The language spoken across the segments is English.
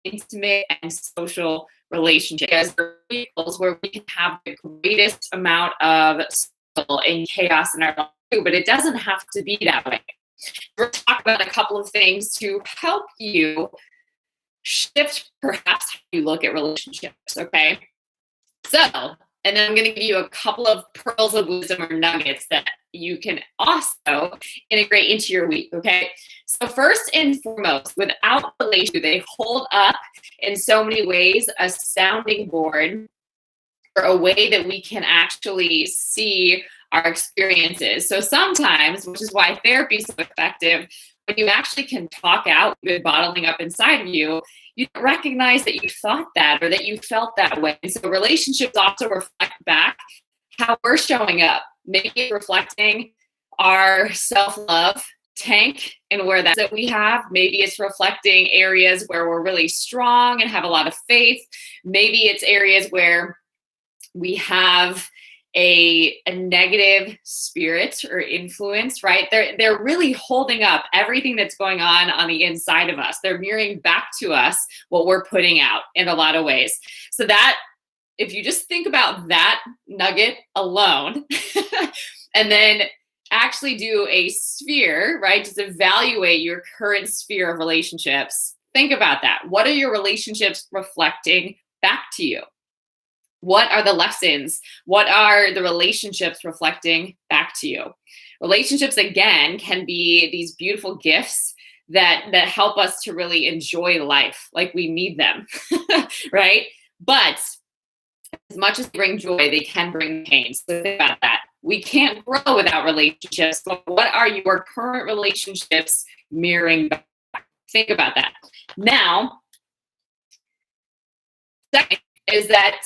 intimate and social relationships, as vehicles where we can have the greatest amount of struggle and chaos in our life too, but it doesn't have to be that way. We're talking about a couple of things to help you shift perhaps how you look at relationships, okay? So, and then I'm going to give you a couple of pearls of wisdom or nuggets that you can also integrate into your week, okay? So first and foremost, without relationship, they hold up in so many ways a sounding board or a way that we can actually see our experiences. So sometimes, which is why therapy is so effective, when you actually can talk out what's been bottling up inside of you, you recognize that you thought that or that you felt that way. And so relationships also reflect back how we're showing up. Maybe reflecting our self-love tank and where that we have. Maybe it's reflecting areas where we're really strong and have a lot of faith. Maybe it's areas where we have a negative spirit or influence, right? They're really holding up everything that's going on the inside of us. They're mirroring back to us what we're putting out in a lot of ways. So that, if you just think about that nugget alone, and then actually do a sphere, right? Just evaluate your current sphere of relationships. Think about that. What are your relationships reflecting back to you? What are the lessons? What are the relationships reflecting back to you? Relationships, again, can be these beautiful gifts that help us to really enjoy life like we need them, right? But as much as they bring joy, they can bring pain. So think about that. We can't grow without relationships, but what are your current relationships mirroring back? Think about that. Now, second is that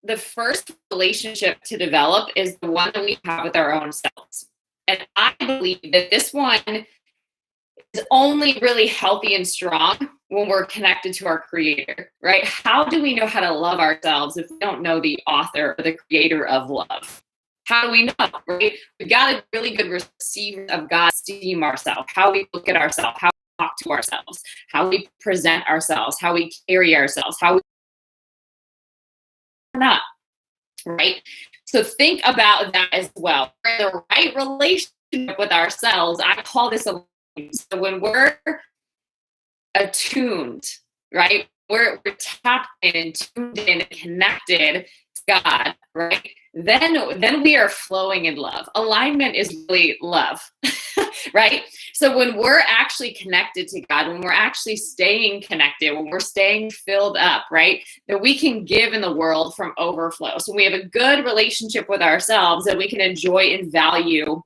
the first relationship to develop is the one that we have with our own selves. And I believe that this one is only really healthy and strong when we're connected to our creator, right? How do we know how to love ourselves if we don't know the author or the creator of love? How do we know, right? We've got a really good receiver of God's esteem ourselves, how we look at ourselves, how we talk to ourselves, how we present ourselves, how we carry ourselves, how we not, right? So think about that as well. For the right relationship with ourselves, I call this a. So when we're attuned, right? We're tapped in and tuned in and connected to God, right? Then we are flowing in love. Alignment is really love, right? So when we're actually connected to God, when we're actually staying connected, when we're staying filled up, right? That we can give in the world from overflow. So we have a good relationship with ourselves that we can enjoy and value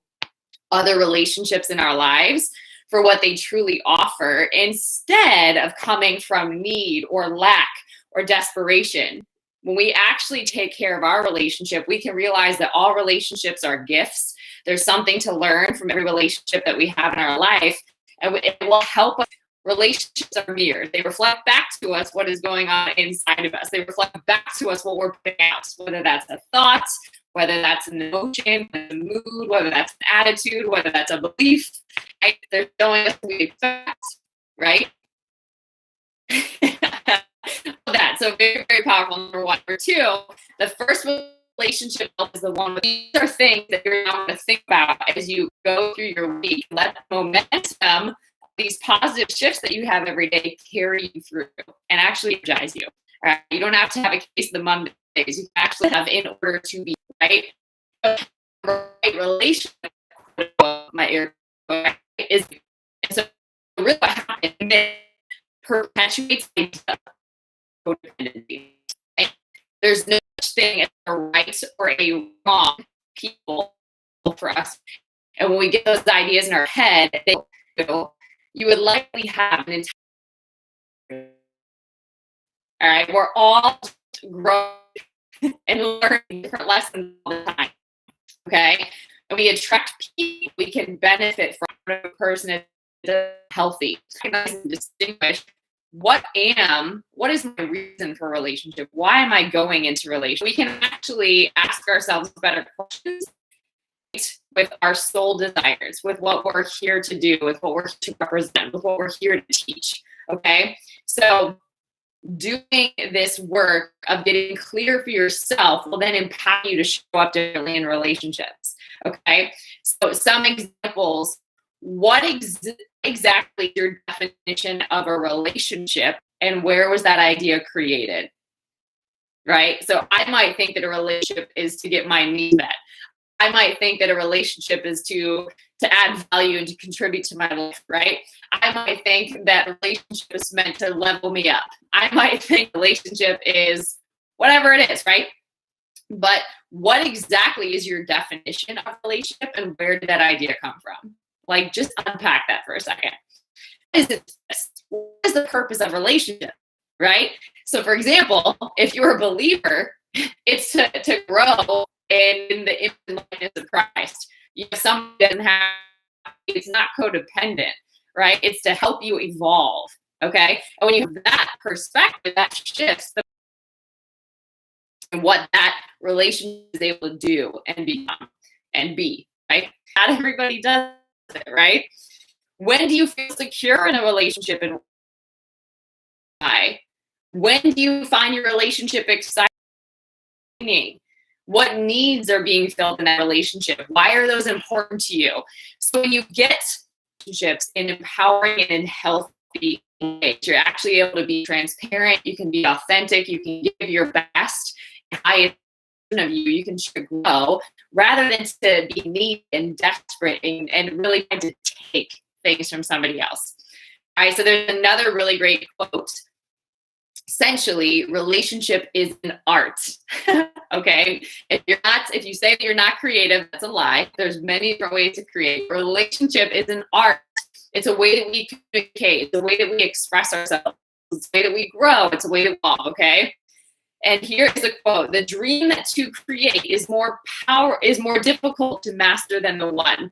other relationships in our lives for what they truly offer, instead of coming from need or lack or desperation. When we actually take care of our relationship, we can realize that all relationships are gifts. There's something to learn from every relationship that we have in our life, and it will help us. Relationships are mirrors. They reflect back to us what is going on inside of us. They reflect back to us what we're putting out, whether that's a thought, whether that's an emotion, a mood, whether that's an attitude, whether that's a belief. Right? They're showing us what we expect, right? That. So very, very powerful, number one. Number two, the first relationship is the one. These are things that you're not going to think about as you go through your week. Let the momentum, these positive shifts that you have every day, carry you through and actually energize you. All right? You don't have to have a case of the Mondays. You can actually have in order to be right. Right relationship. My ear is, and so really what happens is it perpetuates codependency. Right? There's no such thing as a right or a wrong people for us. And when we get those ideas in our head, you would likely have an entire. All right, we're all growing and learning different lessons all the time. Okay, and we attract people we can benefit from. A person is healthy, recognize and distinguish what is my reason for a relationship? Why am I going into a relationship? We can actually ask ourselves better questions with our soul desires, with what we're here to do, with what we're here to represent, with what we're here to teach. Okay, so doing this work of getting clear for yourself will then empower you to show up differently in relationships. Okay, so some examples. What exactly is your definition of a relationship, and where was that idea created? Right? So I might think that a relationship is to get my needs met. I might think that a relationship is to add value and to contribute to my life, right? I might think that a relationship is meant to level me up. I might think relationship is whatever it is, right? But what exactly is your definition of relationship, and where did that idea come from? Like, just unpack that for a second. What is the purpose of relationship, right? So, for example, if you're a believer, it's to grow in the image and likeness of Christ. You know, someone doesn't have, it's not codependent, right? It's to help you evolve, okay? And when you have that perspective, that shifts what that relationship is able to do and become and be, right? Not everybody does it, right? When do you feel secure in a relationship, and why? When do you find your relationship exciting? What needs are being filled in that relationship? Why are those important to you? So when you get relationships in empowering and in healthy ways, you're actually able to be transparent, you can be authentic, you can give your best, highest of you, you can grow, rather than to be needy and desperate and really trying to take things from somebody else. All right, so there's another really great quote. Essentially, relationship is an art. Okay, if you say that you're not creative, that's a lie. There's many different ways to create. Relationship is an art. It's a way that we communicate. It's a way that we express ourselves. It's a way that we grow. It's a way to evolve. Okay. And here's a quote: "The dream that to create is more difficult to master than the one.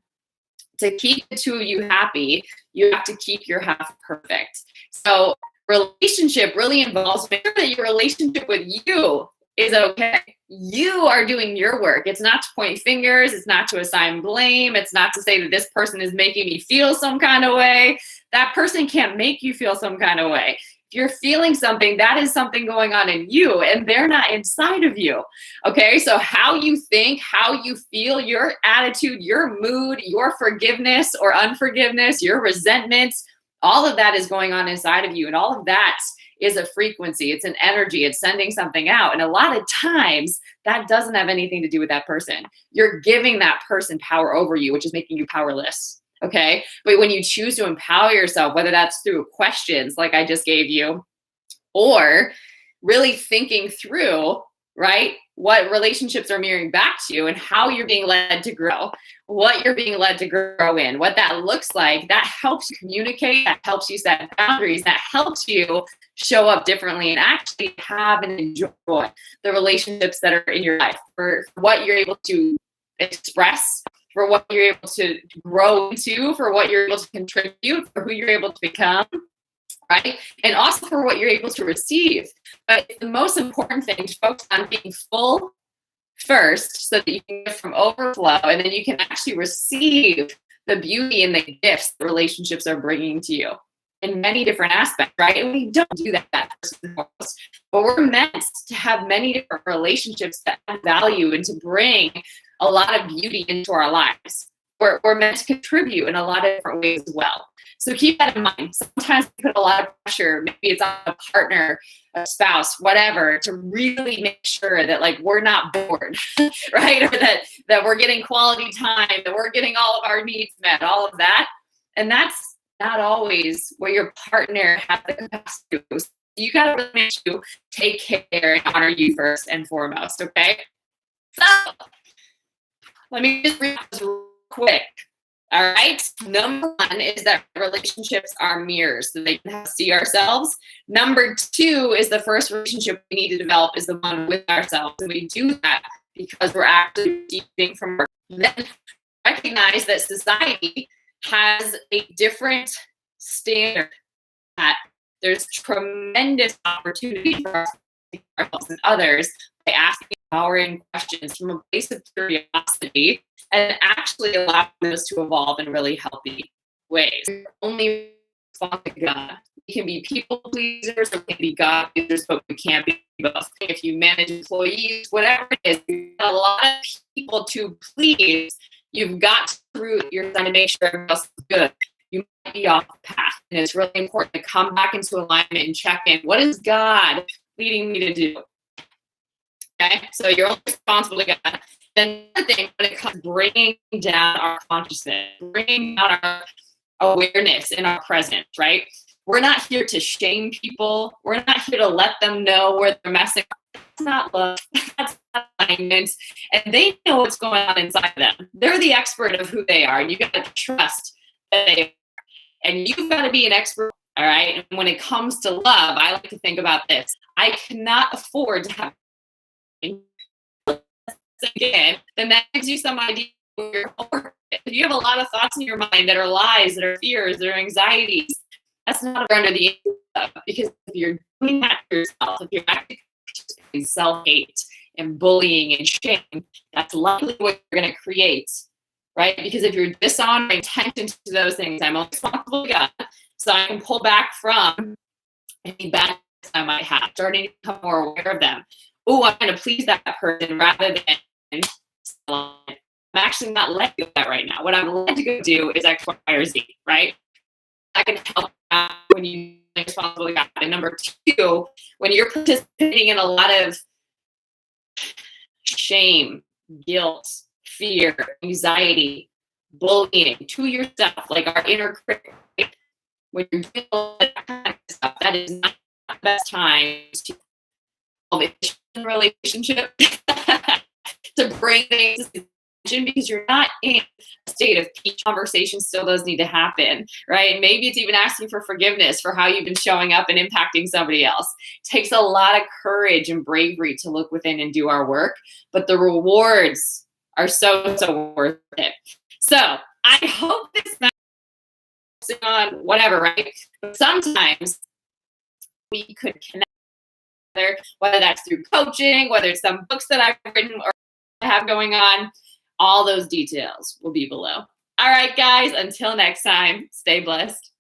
To keep the two of you happy, you have to keep your half perfect." So relationship really involves making sure that your relationship with you is okay. You are doing your work. It's not to point fingers. It's not to assign blame. It's not to say that this person is making me feel some kind of way. That person can't make you feel some kind of way. If you're feeling something, that is something going on in you, and they're not inside of you. Okay, so how you think, how you feel, your attitude, your mood, your forgiveness or unforgiveness, your resentments, all of that is going on inside of you, and all of that is a frequency. It's an energy. It's sending something out, and a lot of times that doesn't have anything to do with that person. You're giving that person power over you, which is making you powerless. Okay. But when you choose to empower yourself, whether that's through questions like I just gave you, or really thinking through, right, what relationships are mirroring back to you and how you're being led to grow, what you're being led to grow in, what that looks like, that helps you communicate, that helps you set boundaries, that helps you show up differently and actually have and enjoy the relationships that are in your life, for what you're able to express, for what you're able to grow into, for what you're able to contribute, for who you're able to become, right? And also for what you're able to receive. But the most important thing to focus on being full first, so that you can give from overflow, and then you can actually receive the beauty and the gifts the relationships are bringing to you in many different aspects, right? And we don't do that first and foremost, but we're meant to have many different relationships that add value and to bring a lot of beauty into our lives. We're meant to contribute in a lot of different ways as well. So keep that in mind. Sometimes we put a lot of pressure, maybe it's on a partner, a spouse, whatever, to really make sure that like we're not bored, right? Or that we're getting quality time, that we're getting all of our needs met, all of that. And that's not always what your partner has the capacity to do. So you got to really make sure you take care and honor you first and foremost, okay? So let me just read this real quick. All right. Number one is that relationships are mirrors, so they can see ourselves. Number two is the first relationship we need to develop is the one with ourselves. And we do that because we're actually receiving from our. Then recognize that society has a different standard, that there's tremendous opportunity for us to ourselves and others by asking empowering questions from a place of curiosity and actually allow those to evolve in really healthy ways. Only respond to God. can be people pleasers or we can be God pleasers, but we can't be both. If you manage employees, whatever it is, you've got a lot of people to please. You've got to root your design to make sure everyone else is good. You might be off path. And it's really important to come back into alignment and check in. What is God leading me to do? Okay, so you're only responsible to God. Then the other thing, when it comes to bringing down our consciousness, bringing down our awareness in our presence, right? We're not here to shame people. We're not here to let them know where they're messing up. That's not love. That's not alignment. And they know what's going on inside them. They're the expert of who they are. And you got to trust that they are. And you've got to be an expert, all right? And when it comes to love, I like to think about this. I cannot afford to have again, then that gives you some idea of your homework. If you have a lot of thoughts in your mind that are lies, that are fears, that are anxieties, that's not under the influence, because if you're doing that to yourself, if you're actually self-hate and bullying and shame, that's likely what you're going to create, right? Because if you're dishonoring attention to those things, I'm responsible to God, so I can pull back from any bad I might have, starting to become more aware of them. Oh, I'm going to please that person rather than I'm actually not letting go of that right now. What I'm led to go do is X, Y, or Z, right? I can help out when you're responsible to God. And number two, when you're participating in a lot of shame, guilt, fear, anxiety, bullying to yourself, like our inner critic, right? When you're doing all that kind of stuff, that is not the best time to in relationship to bring things to attention, because you're not in a state of peace. Conversation still does need to happen, right? Maybe it's even asking for forgiveness for how you've been showing up and impacting somebody else. It takes a lot of courage and bravery to look within and do our work, but the rewards are so worth it. So I hope this message on whatever, right? But sometimes we could connect, whether that's through coaching, whether it's some books that I've written or have going on. All those details will be below. All right, guys, until next time, stay blessed.